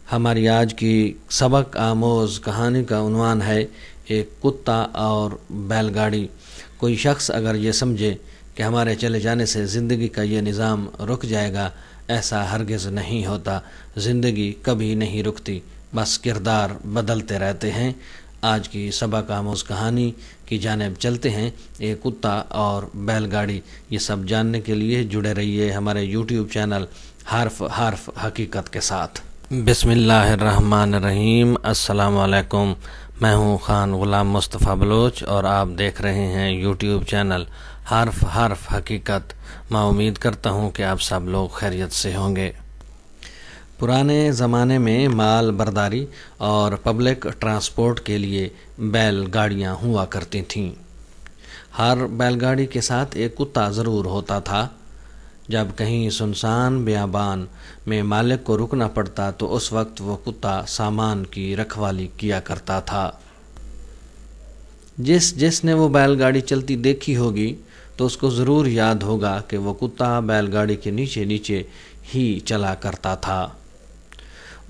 हमारी आज की सबक आमोज़ कहानी का उन्वान है एक कुत्ता और बैलगाड़ी। कोई शख्स अगर ये समझे कि हमारे चले जाने से ज़िंदगी का ये निज़ाम रुक जाएगा, ऐसा हरगिज़ नहीं होता। ज़िंदगी कभी नहीं रुकती, बस किरदार बदलते रहते हैं। आज की सबक आमोज़ कहानी की जानिब चलते हैं, एक कुत्ता और बैलगाड़ी। ये सब जानने के लिए जुड़े रहिए हमारे यूट्यूब चैनल हर्फ हर्फ हकीकत के साथ। बिस्मिल्लाहिर्रहमानिर्रहीम। अस्सलाम वालेकुम। मैं हूँ खान ग़ुलाम मुस्तफ़ा बलोच और आप देख रहे हैं यूट्यूब चैनल हर्फ हर्फ हकीकत। मैं उम्मीद करता हूँ कि आप सब लोग खैरियत से होंगे। पुराने ज़माने में माल बर्दारी और पब्लिक ट्रांसपोर्ट के लिए बैलगाड़ियाँ हुआ करती थीं। हर बैलगाड़ी के साथ एक कुत्ता ज़रूर होता था। जब कहीं सुनसान बियाबान में मालिक को रुकना पड़ता तो उस वक्त वो कुत्ता सामान की रखवाली किया करता था। जिसने वो बैलगाड़ी चलती देखी होगी तो उसको ज़रूर याद होगा कि वो कुत्ता बैलगाड़ी के नीचे नीचे ही चला करता था।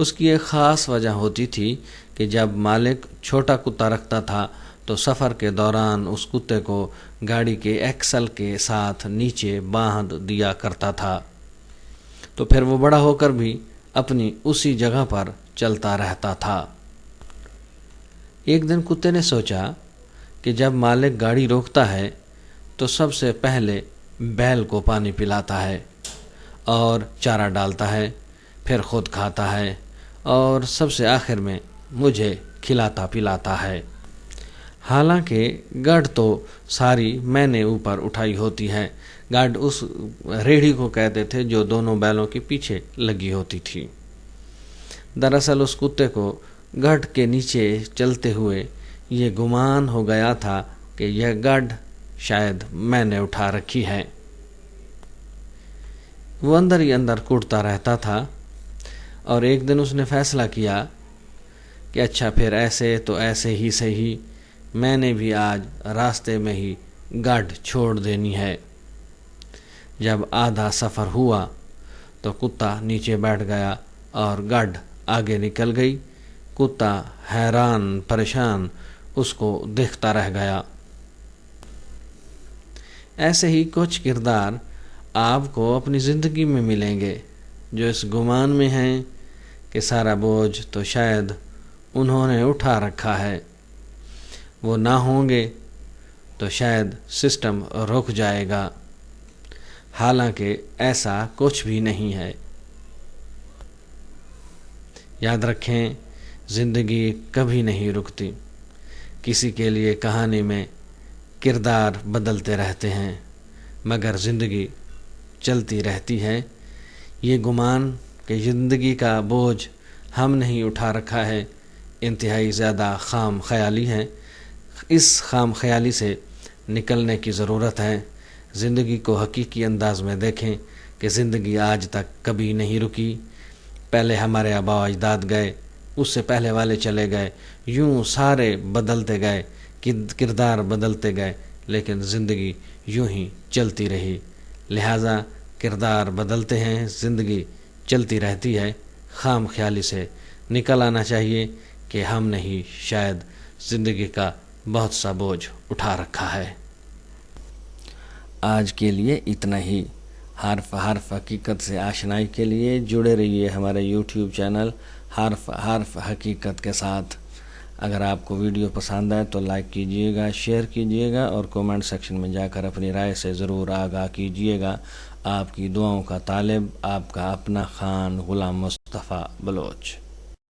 उसकी एक ख़ास वजह होती थी कि जब मालिक छोटा कुत्ता रखता था तो सफ़र के दौरान उस कुत्ते को गाड़ी के एक्सल के साथ नीचे बांध दिया करता था, तो फिर वो बड़ा होकर भी अपनी उसी जगह पर चलता रहता था। एक दिन कुत्ते ने सोचा कि जब मालिक गाड़ी रोकता है तो सबसे पहले बैल को पानी पिलाता है और चारा डालता है, फिर खुद खाता है और सबसे आखिर में मुझे खिलाता पिलाता है। हालांकि गढ़ तो सारी मैंने ऊपर उठाई होती है। गढ़ उस रेढ़ी को कहते थे जो दोनों बैलों के पीछे लगी होती थी। दरअसल उस कुत्ते को गढ़ के नीचे चलते हुए ये गुमान हो गया था कि यह गढ़ शायद मैंने उठा रखी है। वो अंदर ही अंदर कूदता रहता था और एक दिन उसने फैसला किया कि अच्छा फिर ऐसे तो ऐसे ही सही, मैंने भी आज रास्ते में ही गढ़ छोड़ देनी है। जब आधा सफ़र हुआ तो कुत्ता नीचे बैठ गया और गढ़ आगे निकल गई। कुत्ता हैरान परेशान उसको देखता रह गया। ऐसे ही कुछ किरदार आपको अपनी ज़िंदगी में मिलेंगे जो इस गुमान में हैं कि सारा बोझ तो शायद उन्होंने उठा रखा है। वो ना होंगे तो शायद सिस्टम रुक जाएगा। हालांकि ऐसा कुछ भी नहीं है। याद रखें, ज़िंदगी कभी नहीं रुकती। किसी के लिए कहानी में किरदार बदलते रहते हैं, मगर ज़िंदगी चलती रहती है। ये गुमान कि ज़िंदगी का बोझ हम नहीं उठा रखा है इंतहाई ज़्यादा खाम ख्याली है। इस खाम ख्याली से निकलने की ज़रूरत है। ज़िंदगी को हकीकी अंदाज में देखें कि ज़िंदगी आज तक कभी नहीं रुकी। पहले हमारे आबा अजदाद गए, उससे पहले वाले चले गए, यूं सारे बदलते गए, किरदार बदलते गए, लेकिन ज़िंदगी यूं ही चलती रही। लिहाजा किरदार बदलते हैं, ज़िंदगी चलती रहती है। खाम ख्याली से निकल आना चाहिए कि हमने ही शायद ज़िंदगी का बहुत सा बोझ उठा रखा है। आज के लिए इतना ही। हर्फ हर्फ हकीकत से आशनाई के लिए जुड़े रहिए हमारे यूट्यूब चैनल हर्फ हर्फ हकीकत के साथ। अगर आपको वीडियो पसंद आए तो लाइक कीजिएगा, शेयर कीजिएगा और कमेंट सेक्शन में जाकर अपनी राय से ज़रूर आगाह कीजिएगा। आपकी दुआओं का तालिब आपका अपना खान ग़ुलाम मुस्तफ़ा बलोच।